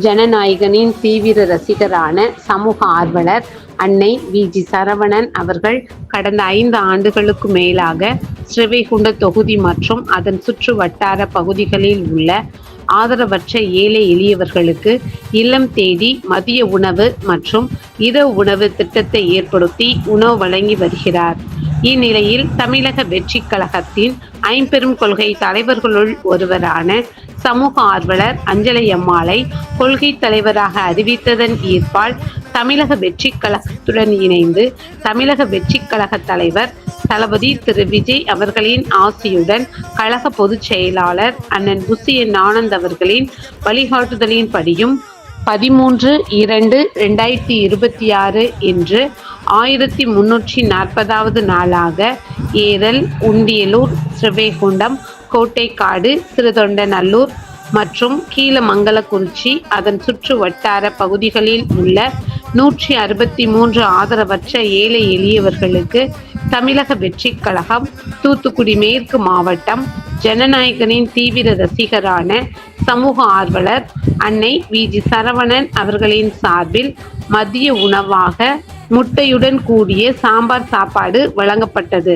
ஜனநாயகனின் தீவிர ரசிகரான சமூக ஆர்வலர் அன்னை வி.ஜி. சரவணன் அவர்கள் கடந்த 5 ஆண்டுகளுக்கு மேலாக ஸ்ரீவைகுண்ட தொகுதி மற்றும் அதன் சுற்று வட்டார பகுதிகளில் உள்ள ஆதரவற்ற ஏழை எளியவர்களுக்கு இல்லம் தேடி மதிய உணவு மற்றும் இரவு உணவு திட்டத்தை ஏற்படுத்தி உணவு வழங்கி வருகிறார். இந்நிலையில் தமிழக வெற்றிக் கழகத்தின் ஐம்பெரும் கொள்கை தலைவர்களுள் ஒருவரான சமூக ஆர்வலர் அஞ்சலை அம்மாளை கொள்கை தலைவராக அறிவித்ததன் ஈர்ப்பால் தமிழக வெற்றிக் கழகத்துடன் இணைந்து தமிழக வெற்றிக் கழக தலைவர் தளபதி திரு விஜய் அவர்களின் ஆசியுடன் கழக பொதுச் செயலாளர் அண்ணன் புசி என் ஆனந்த் அவர்களின் வழிகாட்டுதலின்படியும் 13/2/2026 இன்று 1340வது நாளாக ஏரல், உண்டியலூர், ஸ்ரீவைகுண்டம், கோட்டைக்காடு, சிறுதொண்டநல்லூர் மற்றும் கீழமங்கலக்குறிச்சி அதன் சுற்று வட்டார பகுதிகளில் உள்ள 163 ஆதரவற்ற ஏழை எளியவர்களுக்கு தமிழக வெற்றிக் கழகம் தூத்துக்குடி மேற்கு மாவட்டம் ஜனநாயகனின் தீவிர ரசிகரான சமூக ஆர்வலர் அன்னை வி.ஜி. சரவணன் அவர்களின் சார்பில் மதிய உணவாக முட்டையுடன் கூடிய சாம்பார் சாப்பாடு வழங்கப்பட்டது.